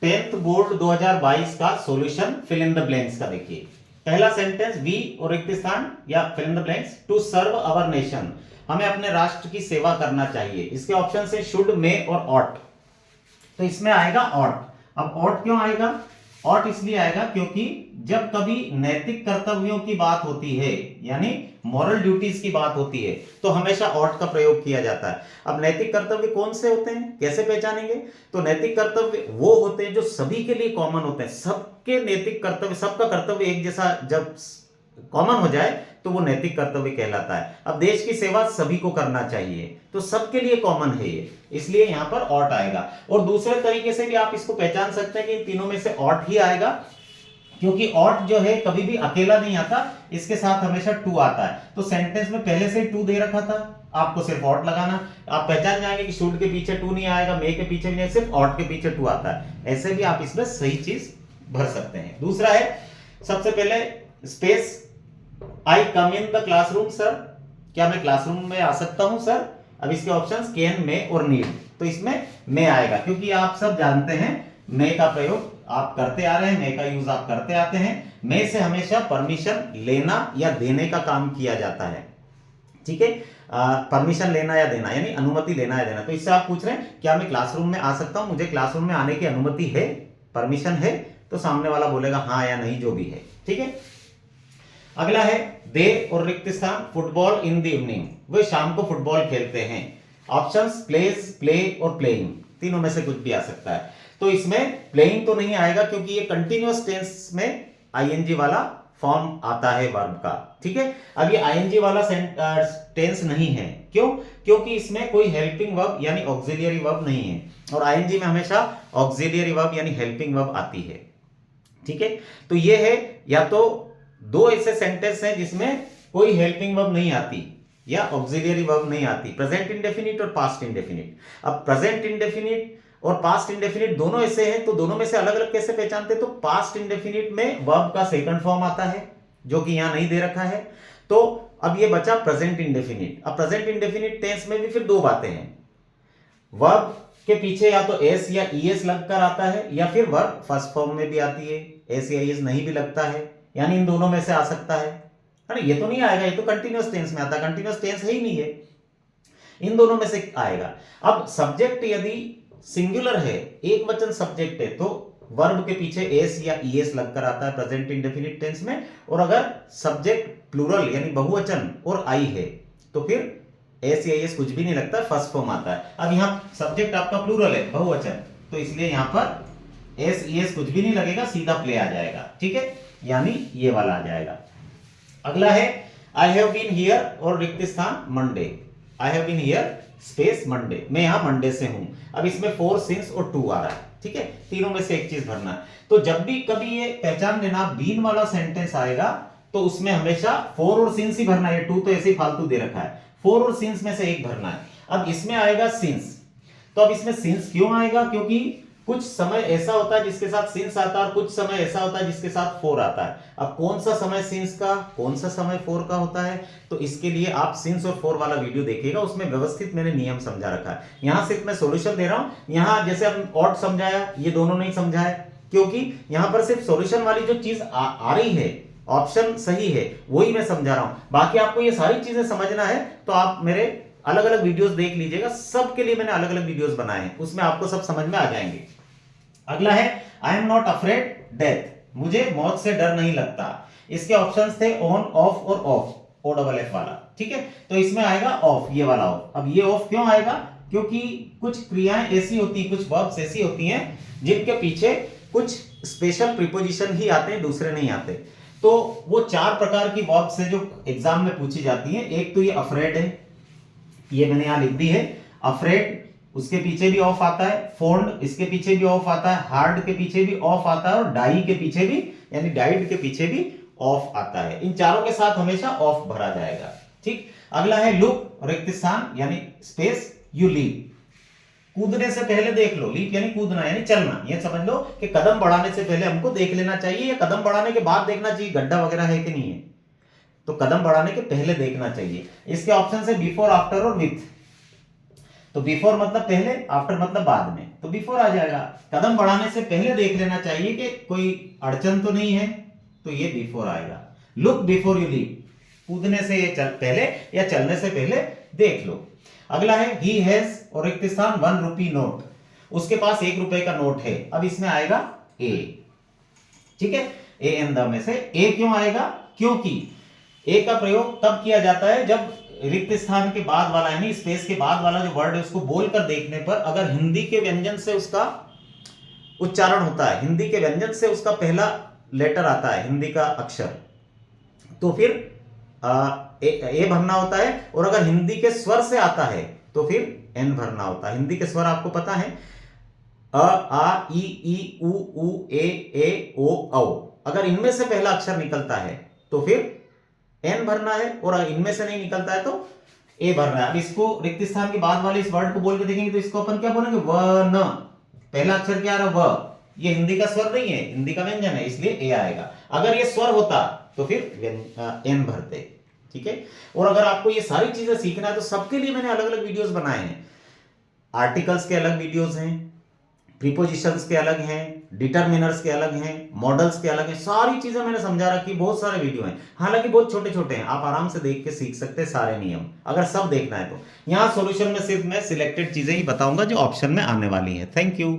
10th board 2022 का solution fill in the blanks का देखिए। पहला सेंटेंस, वी और रिक्त स्थान या fill in the blanks, to serve our nation, हमें अपने राष्ट्र की सेवा करना चाहिए। इसके ऑप्शन है शुड, मे और ऑट। तो इसमें आएगा ऑट। अब ऑट क्यों आएगा? ऑट इसलिए आएगा क्योंकि जब कभी नैतिक कर्तव्यों की बात होती है, यानी मॉरल ड्यूटीज की बात होती है, तो हमेशा ऑट का प्रयोग किया जाता है। अब नैतिक कर्तव्य कौन से होते हैं, कैसे पहचानेंगे? तो नैतिक कर्तव्य वो होते हैं जो सभी के लिए कॉमन होते हैं। सबके नैतिक कर्तव्य, सबका कर्तव्य एक जैसा जब कॉमन हो जाए तो वो नैतिक कर्तव्य कहलाता है। अब देश की सेवा सभी को करना चाहिए, तो सबके लिए कॉमन है ये, इसलिए यहां पर ऑट आएगा। और दूसरे तरीके से भी आप इसको पहचान सकते हैं कि इन तीनों में से ऑट ही आएगा, क्योंकि ऑट जो है कभी भी अकेला नहीं आता, इसके साथ हमेशा टू आता है। तो सेंटेंस में पहले से टू दे रखा था, आपको सिर्फ ऑट लगाना। आप पहचान जाएंगे कि शुड के पीछे टू नहीं आएगा, मे के पीछे भी नहीं, सिर्फ ऑट के पीछे टू आता है। ऐसे भी आप इसमें सही चीज भर सकते हैं। दूसरा है, सबसे पहले space, I come in the classroom sir, क्या मैं क्लासरूम में आ सकता हूं सर? अब इसके ऑप्शंस कैन, मे और नीड, तो इसमें मे आएगा, क्योंकि आप सब जानते हैं मे का प्रयोग आप करते आ रहे हैं, मे का यूज आप करते आते हैं। मे से हमेशा परमिशन लेना या देने का काम किया जाता है, ठीक है? परमिशन लेना या देना, यानी अनुमति लेना या देना। तो इससे आप पूछ रहे हैं क्या मैं क्लासरूम में आ सकता हूं, मुझे क्लासरूम में आने की अनुमति है, परमिशन है? तो सामने वाला बोलेगा हाँ या नहीं, जो भी है, ठीक है। अगला है, दे और रिक्त स्थान, फुटबॉल इन द इवनिंग, वे शाम को फुटबॉल खेलते हैं। ऑप्शंस प्लेज, प्ले और प्लेइंग, तीनों में से कुछ भी आ सकता है। तो इसमें प्लेइंग तो नहीं आएगा, क्योंकि ये कंटिन्यूअस टेंस में आईएनजी वाला फॉर्म आता है वर्ब का, ठीक है। अब ये आईएनजी वाला टेंस नहीं है, क्यों? क्योंकि इसमें कोई हेल्पिंग वर्ब यानी ऑक्सिलियरी वर्ब नहीं है, और आईएनजी में हमेशा ऑक्सिलियरी वर्ब यानी हेल्पिंग वर्ब आती है, ठीक है। तो ये है, या तो दो ऐसे सेंटेंस हैं जिसमें कोई हेल्पिंग वर्ब नहीं आती या ऑक्सिलियरी वर्ब नहीं आती, प्रेजेंट इंडेफिनिट और पास्ट इंडेफिनिट। अब प्रेजेंट इंडेफिनिट और पास्ट इंडेफिनिट दोनों ऐसे हैं, तो दोनों में से अलग अलग कैसे पहचानते हैं? तो पास्ट इंडेफिनिट में वर्ब का सेकंड फॉर्म आता है, जो कि यहां नहीं दे रखा है। तो अब ये बचा प्रेजेंट इंडेफिनिट। अब प्रेजेंट इंडेफिनिट टेंस में भी फिर दो बातें हैं, वर्ब के पीछे या तो एस या ईएस लगकर आता है, या फिर वर्ब फर्स्ट फॉर्म में भी आती है, एस या ईएस नहीं भी लगता है, यानी इन दोनों में से आ सकता है। अरे ये तो नहीं आएगा, ये तो कंटिन्यूअस टेंस में आता है, कंटिन्यूअस टेंस है ही नहीं है, इन दोनों में से आएगा। अब सब्जेक्ट यदि सिंगुलर है, एक वचन सब्जेक्ट है, तो वर्ब के पीछे एस या ईएस लगकर आता है प्रेजेंट इंडेफिनिट टेंस में। और अगर सब्जेक्ट प्लूरल यानी बहुवचन और आई है, तो फिर एस या ईएस कुछ भी नहीं लगता, फर्स्ट फॉर्म आता है। अब यहां सब्जेक्ट आपका प्लूरल है, बहुवचन, तो इसलिए यहां पर एस ईएस कुछ भी नहीं लगेगा, सीधा प्ले आ जाएगा, ठीक है, यानी ये वाला आ जाएगा। अगला है, आई हैव बीन हियर और रिक्त स्थान Monday, I have been here space Monday, मैं यहां मंडे से हूं। अब इसमें फोर, सिंस और टू आ रहा है, ठीक है, तीनों में से एक चीज भरना है। तो जब भी कभी ये पहचान लेना बीन वाला सेंटेंस आएगा, तो उसमें हमेशा फोर और सिंस ही भरना है, टू तो ऐसे ही फालतू दे रखा है, फोर और सिंस में से एक भरना है। अब इसमें आएगा सिंस, तो अब इसमें सिंस क्यों आएगा? क्योंकि कुछ समय ऐसा होता है जिसके साथ सिंस आता है, और कुछ समय ऐसा होता है जिसके साथ फोर आता है। अब कौन सा समय सिंस का, कौन सा समय फोर का होता है, तो इसके लिए आप सिंस और फोर वाला वीडियो देखिएगा, उसमें व्यवस्थित मैंने नियम समझा रखा है। यहां सिर्फ मैं सॉल्यूशन दे रहा हूं, यहां जैसे हम ऑट समझाया, ये दोनों नहीं समझाया, क्योंकि यहां पर सिर्फ सॉल्यूशन वाली जो चीज आ रही है, ऑप्शन सही है, वही मैं समझा रहा हूं। बाकी आपको ये सारी चीजें समझना है तो आप मेरे अलग अलग वीडियोस देख लीजिएगा, सबके लिए मैंने अलग अलग वीडियोस बनाए हैं, उसमें आपको सब समझ में आ जाएंगे। अगला है, I am not afraid death, मुझे मौत से डर नहीं लगता। इसके ऑप्शंस थे ऑन, ऑफ और ऑफ, ओ डबल एफ वाला, ठीक है। तो इसमें आएगा ऑफ, ये वाला ऑफ। अब ये ऑफ क्यों आएगा? क्योंकि कुछ क्रियाएं ऐसी होती, कुछ वर्ब्स ऐसी होती हैं जिनके पीछे कुछ स्पेशल प्रीपोजिशन ही आते हैं, दूसरे नहीं आते। तो वो चार प्रकार की वर्ब्स है जो एग्जाम में पूछी जाती है। एक तो ये अफ्रेड है, ये मैंने यहां लिख दी है, अफ्रेड, उसके पीछे भी ऑफ आता है, फोन्ड इसके पीछे भी ऑफ आता है, हार्ड के पीछे भी ऑफ आता है, और डाई के पीछे भी यानी डाइड के पीछे भी ऑफ आता है। इन चारों के साथ हमेशा ऑफ भरा जाएगा, ठीक। अगला है लुक, रिक्त स्थान यानी स्पेस, यू लीप, कूदने से पहले देख लो, लीप यानी कूदना यानी चलना, ये समझ लो कि कदम बढ़ाने से पहले हमको देख लेना चाहिए, या कदम बढ़ाने के बाद देखना चाहिए गड्ढा वगैरह है कि नहीं है, तो कदम बढ़ाने के पहले देखना चाहिए। इसके ऑप्शन है बिफोर, आफ्टर और विथ। तो बिफोर मतलब पहले, आफ्टर मतलब बाद में, तो बिफोर आ जाएगा। कदम बढ़ाने से पहले देख लेना चाहिए कि कोई अड़चन तो नहीं है, तो ये बिफोर आएगा। लुक बिफोर यू लीव, कूदने से ये पहले या चलने से पहले देख लो। अगला है ही हैज और रिक्त स्थान 1 रुपी नोट, उसके पास 1 रुपए का नोट है। अब इसमें आएगा ए, ठीक है, ए एन द में से ए क्यों आएगा, क्योंकि ए का प्रयोग तब किया जाता है जब रिक्त स्थान के बाद वाला यानी स्पेस के बाद वाला जो वर्ड है उसको बोलकर देखने पर अगर हिंदी के व्यंजन से उसका उच्चारण होता है, हिंदी के व्यंजन से उसका पहला लेटर आता है, हिंदी का अक्षर, तो फिर ए भरना होता है। और अगर हिंदी के स्वर से आता है तो फिर एन भरना होता है। हिंदी के स्वर आपको पता है, अ आ ई उ ऊ ए ओ औ। अगर इनमें से पहला अक्षर निकलता है तो फिर एन भरना है, और इनमें से नहीं निकलता है तो ए भरना है। अब इसको रिक्त स्थान के बाद वाले इस वर्ड को बोल के देखेंगे तो इसको अपन क्या बोलेंगे, वन। पहला अक्षर क्या आ रहा है, व। ये हिंदी का स्वर नहीं है, हिंदी का व्यंजन है, इसलिए ए आएगा। अगर ये स्वर होता तो फिर एन भरते, ठीक है। और अगर आपको ये सारी चीजें सीखना है तो सबके लिए मैंने अलग अलग वीडियोस बनाए हैं। आर्टिकल्स के अलग वीडियोस हैं, प्रीपोजिशंस के अलग हैं, डिटरमिनर्स के अलग हैं, मॉडल्स के अलग हैं, सारी चीजें मैंने समझा रखी, बहुत सारे वीडियो हैं। हालांकि बहुत छोटे छोटे हैं, आप आराम से देख के सीख सकते हैं सारे नियम, अगर सब देखना है तो। यहां सॉल्यूशन में सिर्फ मैं सिलेक्टेड चीजें ही बताऊंगा जो ऑप्शन में आने वाली है। Thank you.